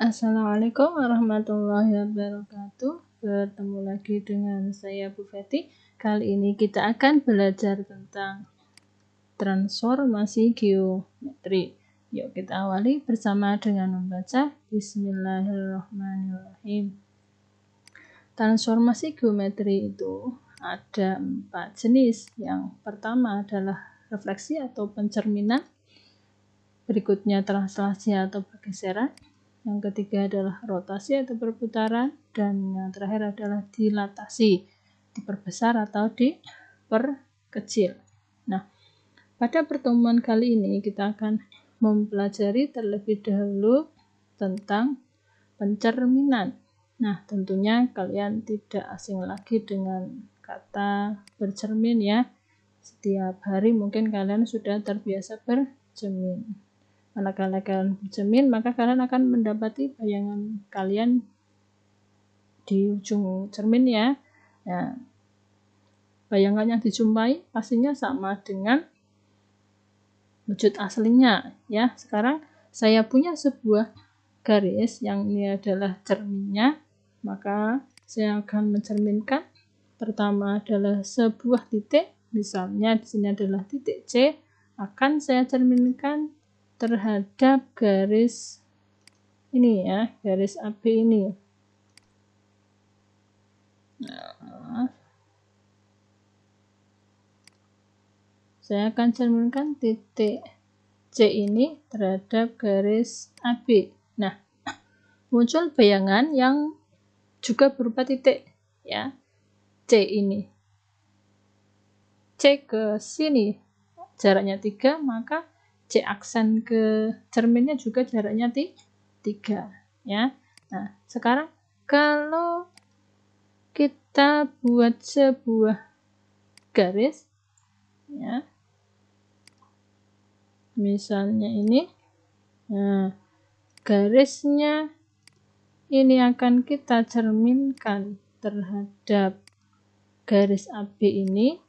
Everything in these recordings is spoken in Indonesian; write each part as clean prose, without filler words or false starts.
Assalamualaikum warahmatullahi wabarakatuh. Bertemu lagi dengan saya Bu Feti. Kali ini kita akan belajar tentang transformasi geometri. Yuk kita awali bersama dengan membaca Bismillahirrahmanirrahim. Transformasi geometri itu ada 4 jenis. Yang pertama adalah refleksi atau pencerminan. Berikutnya translasi atau pergeseran. Yang ketiga adalah rotasi atau perputaran, dan yang terakhir adalah dilatasi, diperbesar atau diperkecil. Nah, pada pertemuan kali ini kita akan mempelajari terlebih dahulu tentang pencerminan. Nah, tentunya kalian tidak asing lagi dengan kata bercermin ya. Setiap hari mungkin kalian sudah terbiasa bercermin. Manakala kalian bercermin, maka kalian akan mendapati bayangan kalian di ujung cermin ya. Nah, bayangan yang dijumpai pastinya sama dengan wujud aslinya ya. Sekarang saya punya sebuah garis yang ini adalah cerminnya, maka saya akan mencerminkan. Pertama adalah sebuah titik, misalnya di sini adalah titik C, akan saya cerminkan terhadap garis ini ya, garis AB ini. Nah, saya akan cerminkan titik C ini terhadap garis AB. Nah, muncul bayangan yang juga berupa titik ya, C ini. C ke sini jaraknya 3, maka C aksen ke cerminnya juga jaraknya 3 ya. Nah, sekarang kalau kita buat sebuah garis ya, misalnya ini. Nah, garisnya ini akan kita cerminkan terhadap garis AB ini.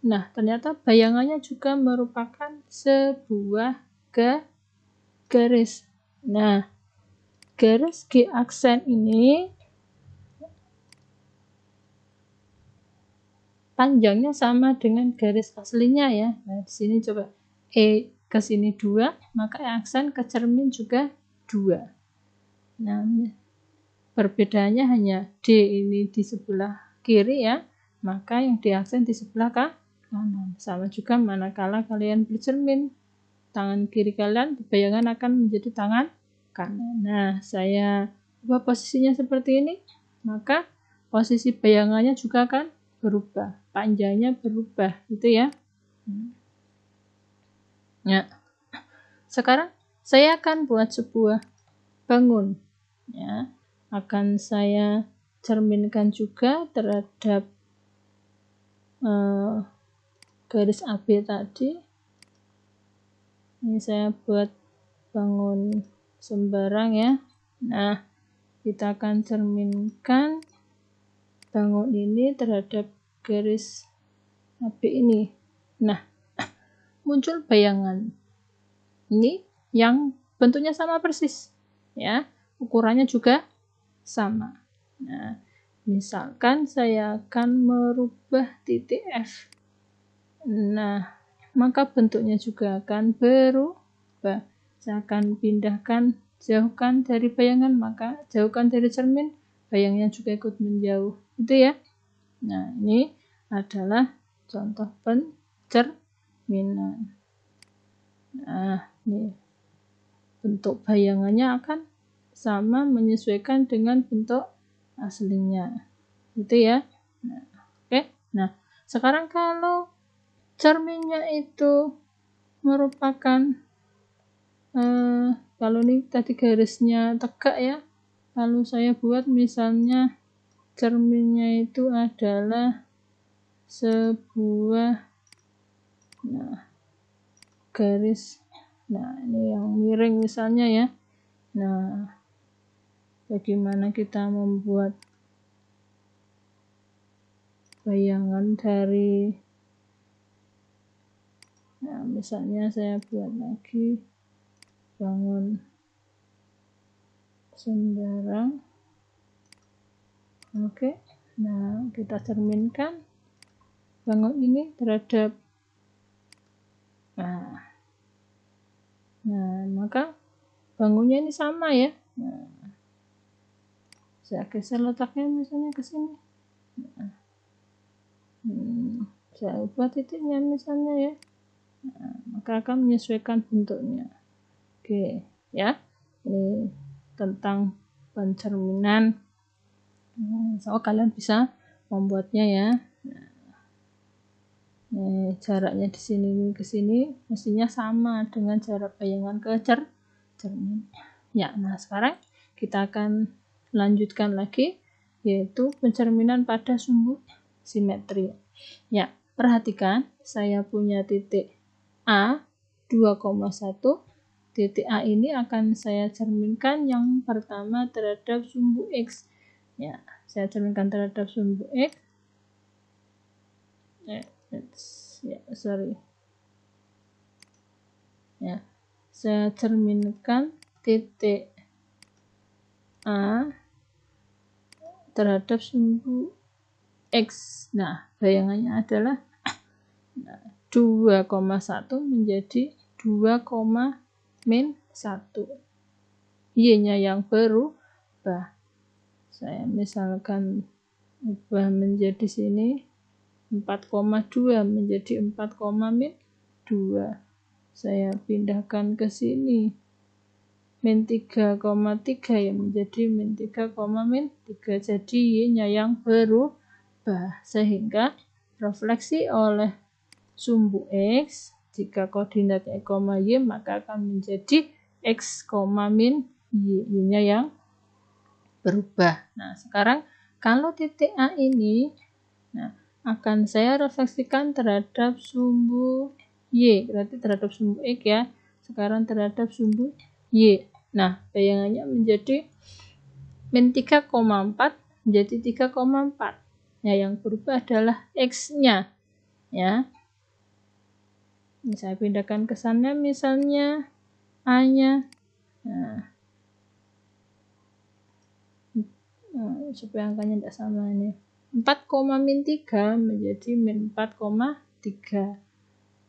Nah, ternyata bayangannya juga merupakan sebuah garis. Nah, garis G aksen ini panjangnya sama dengan garis aslinya ya. Nah, di sini coba E ke sini 2, maka E aksen ke cermin juga 2. Nah, perbedaannya hanya D ini di sebelah kiri ya, maka yang D aksen di sebelah kanan. Sama juga manakala kalian bercermin, tangan kiri kalian bayangan akan menjadi tangan kanan. Nah, saya ubah posisinya seperti ini, maka posisi bayangannya juga akan berubah, panjangnya berubah gitu ya. Nah, sekarang saya akan buat sebuah bangun ya, akan saya cerminkan juga terhadap garis AB tadi. Ini saya buat bangun sembarang ya. Nah, kita akan cerminkan bangun ini terhadap garis AB ini. Nah, muncul bayangan ini yang bentuknya sama persis ya, ukurannya juga sama. Nah, misalkan saya akan merubah titik F. Nah, maka bentuknya juga akan berubah. Saya akan pindahkan, jauhkan dari bayangan, maka jauhkan dari cermin, bayangnya juga ikut menjauh. Itu ya. Nah, ini adalah contoh pencerminan. Nah, ini bentuk bayangannya akan sama menyesuaikan dengan bentuk aslinya. Gitu ya. Nah, oke. Nah, sekarang kalau cerminnya itu merupakan kalau ini tadi garisnya tegak ya, lalu saya buat misalnya cerminnya itu adalah sebuah garis, nah ini yang miring misalnya ya. Nah, bagaimana kita membuat bayangan dari, nah misalnya saya buat lagi bangun sembarang. Oke, nah kita cerminkan bangun ini terhadap nah maka bangunnya ini sama ya. Nah, saya geser letaknya misalnya ke sini. Saya ubah titiknya misalnya ya. Nah, maka akan menyesuaikan bentuknya. Oke, ya. Ini tentang pencerminan. So kalian bisa membuatnya ya. Nah, jaraknya di sini ke sini mestinya sama dengan jarak bayangan ke cermin. Ya, nah sekarang kita akan lanjutkan lagi, yaitu pencerminan pada sumbu simetri. Ya, perhatikan saya punya titik A 2,1. Titik A ini akan saya cerminkan yang pertama terhadap sumbu X. Ya, saya cerminkan terhadap sumbu X. Ya, saya cerminkan titik A terhadap sumbu X. Nah, bayangannya adalah 2,1 menjadi 2, min 1. Y-nya yang berubah. Saya misalkan ubah menjadi sini 4,2 menjadi 4, min 2. Saya pindahkan ke sini min 3,3 ya menjadi min 3, min 3. Jadi Y-nya yang berubah sehingga refleksi oleh sumbu X jika koordinatnya X, Y maka akan menjadi X, min Y. Y-nya yang berubah. Nah, sekarang kalau titik A ini akan saya refleksikan terhadap sumbu Y, berarti terhadap sumbu X ya. Sekarang terhadap sumbu Y. Nah, bayangannya menjadi min 3,4 menjadi 3,4. Nah, yang berubah adalah X-nya. Ya. Ini saya pindahkan ke sana misalnya A-nya. Nah, supaya angkanya tidak sama ini. 4, min 3 menjadi min 4,3.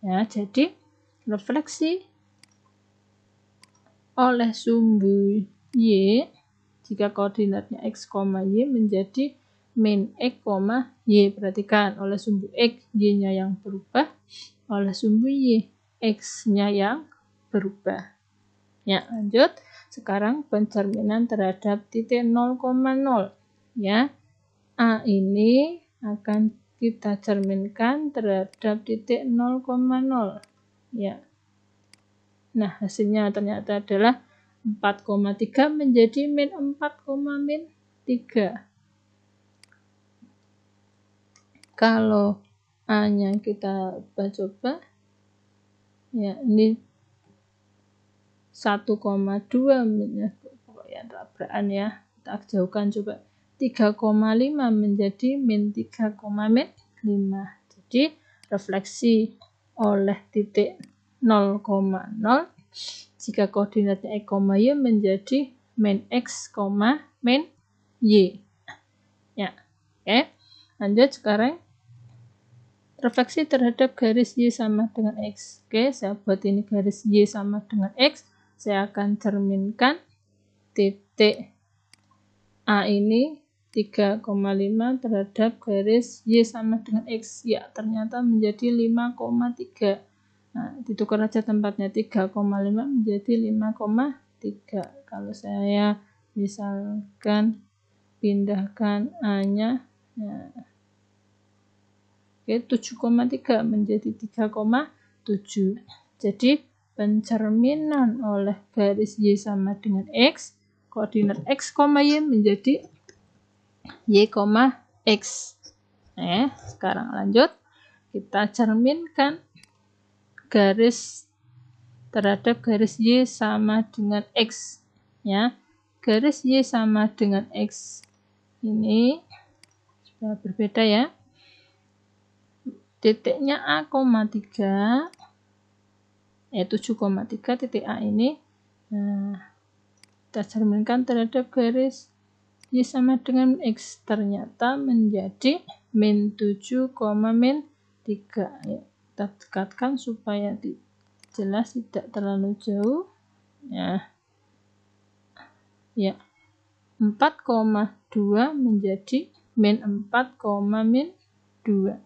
Ya, jadi refleksi oleh sumbu Y jika koordinatnya X, Y menjadi min X, Y. Perhatikan oleh sumbu X, Y-nya yang berubah, oleh sumbu Y, X-nya yang berubah. Ya, lanjut. Sekarang pencerminan terhadap titik 0,0. Ya, A ini akan kita cerminkan terhadap titik 0,0. Ya. Nah, hasilnya ternyata adalah 4,3 menjadi min 4, min 3. Kalau A-nya kita coba, ya ini 1,2 pokoknya tabrakan ya. Kita jauhkan coba 3,5 menjadi min 3, min 5. Jadi refleksi oleh titik 0,0 jika koordinatnya X, Y menjadi min X, min Y. Ya, oke. Lanjut sekarang refleksi terhadap garis Y sama dengan X. Oke, saya buat ini garis Y sama dengan X. Saya akan cerminkan titik A ini 3,5 terhadap garis Y sama dengan X. Ya, ternyata menjadi 5,3. Nah, ditukar aja tempatnya 3,5 menjadi 5,3. Kalau saya misalkan pindahkan A-nya, nah, oke, 7,3 menjadi 3,7. Jadi pencerminan oleh garis Y sama dengan X, koordinat X, Y menjadi Y, X. Sekarang lanjut. Kita cerminkan garis terhadap garis Y sama dengan X. Ya, garis Y sama dengan X ini sudah berbeda ya. Titiknya A, 3, 7,3 titik A ini Nah, kita cerminkan terhadap garis Y sama dengan X. Ternyata menjadi min 7, min 3. Ya, kita dekatkan supaya jelas, tidak terlalu jauh. Ya, 4,2 menjadi min 4, min 2.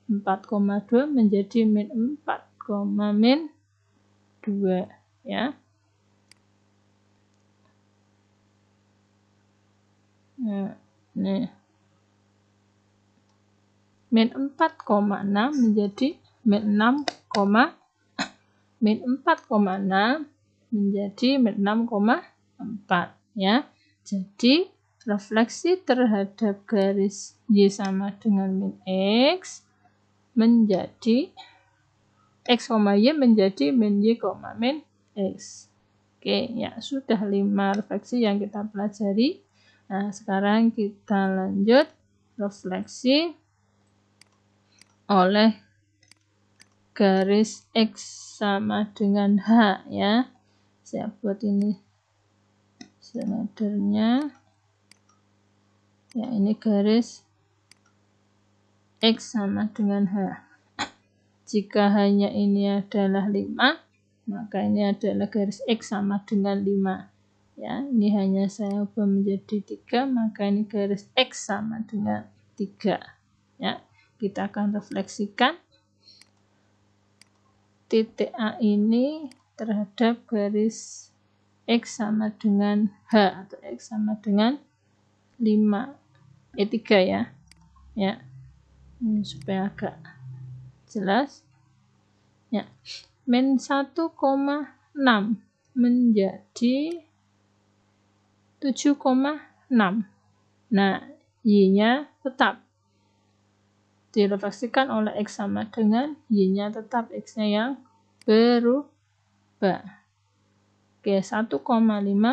4,2 menjadi min 4, min 2. Ya. Nah, nih. Min 4,6 menjadi min 6, min 4,6 menjadi min 6,4. Ya. Jadi refleksi terhadap garis Y sama dengan min X menjadi X, Y menjadi min Y, min X. Oke, ya sudah 5 refleksi yang kita pelajari. Nah, sekarang kita lanjut refleksi oleh garis X sama dengan H, ya. Saya buat ini slidernya. Ya, ini garis X sama dengan H. Jika hanya ini adalah 5, maka ini adalah garis X sama dengan 5. Ya, ini hanya saya ubah menjadi 3, maka ini garis X sama dengan 3. Ya, kita akan refleksikan titik A ini terhadap garis X sama dengan H atau X sama dengan 5. 3 ya. Ya. Ini supaya agak jelas. Ya. Min 1,6 menjadi 7,6. Nah, Y-nya tetap direfleksikan oleh X sama dengan Y-nya tetap, X-nya yang berubah. Oke, 1,5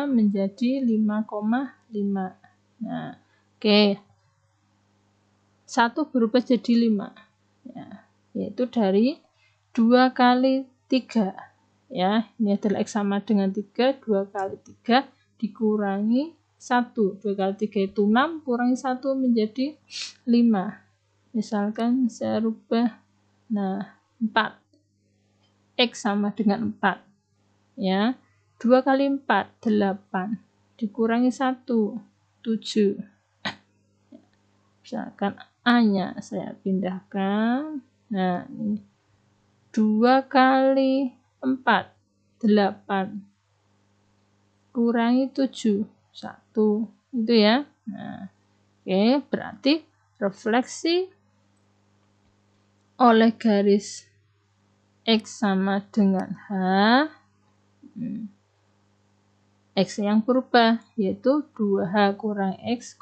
menjadi 5,5. Nah, oke. 1 berubah jadi 5. Ya, yaitu dari 2 kali 3. Ya, ini adalah X sama dengan 3, 2 kali 3 dikurangi 1. 2 kali 3 itu 6, kurangi 1 menjadi 5. Misalkan saya rubah, nah, 4. X sama dengan 4. Ya, 2 kali 4, 8. Dikurangi 1, 7. Misalkan A-nya saya pindahkan. Nah, ini 2 kali 4, 8. Kurangi 7, 1. Itu ya. Nah, oke, berarti refleksi oleh garis X sama dengan H. X yang berubah, yaitu 2H kurang X,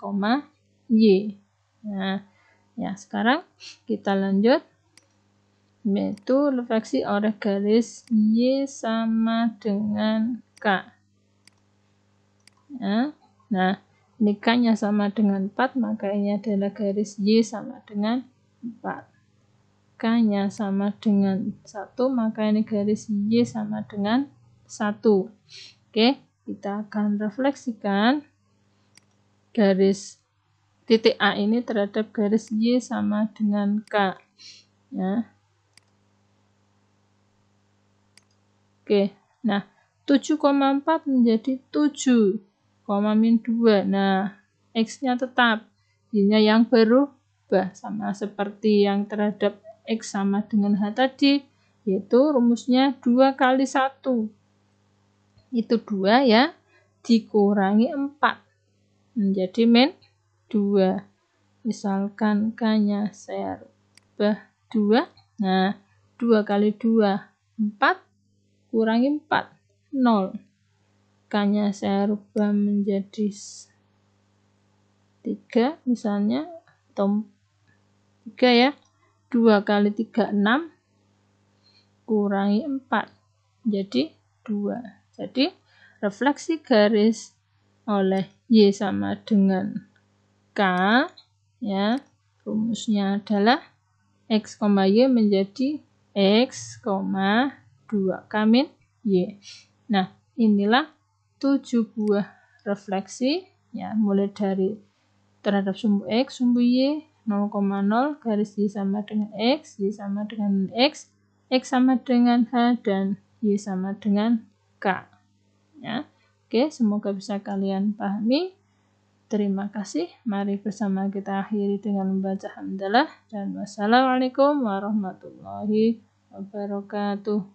Y. Nah, ya sekarang kita lanjut, yaitu refleksi oleh garis Y sama dengan K. Ya. Nah, ini K-nya sama dengan 4, maka ini adalah garis Y sama dengan 4. K-nya sama dengan 1, maka ini garis Y sama dengan 1. Oke, kita akan refleksikan garis titik A ini terhadap garis Y sama dengan K. Ya. Oke, nah 7,4 menjadi 7, min 2. Nah, X-nya tetap, Y-nya yang berubah, sama seperti yang terhadap X sama dengan H tadi, yaitu rumusnya 2 kali 1. Itu 2 ya, dikurangi 4. Menjadi min 2. Misalkan K-nya saya rubah 2. Nah, 2 kali 2, 4. Kurangi 4, 0. K-nya saya rubah menjadi 3 misalnya, atau 3 ya. 2 kali 3, 6. Kurangi 4, jadi 2. Jadi refleksi garis oleh Y sama dengan K, ya, rumusnya adalah X, Y menjadi X, 2 min Y. Nah, inilah 7 buah refleksi ya, mulai dari terhadap sumbu X, sumbu Y, 0,0, garis Y sama dengan X, Y sama dengan X sama dengan H, dan Y sama dengan K. Ya. Oke, semoga bisa kalian pahami. Terima kasih. Mari bersama kita akhiri dengan membaca hamdalah, dan wassalamualaikum warahmatullahi wabarakatuh.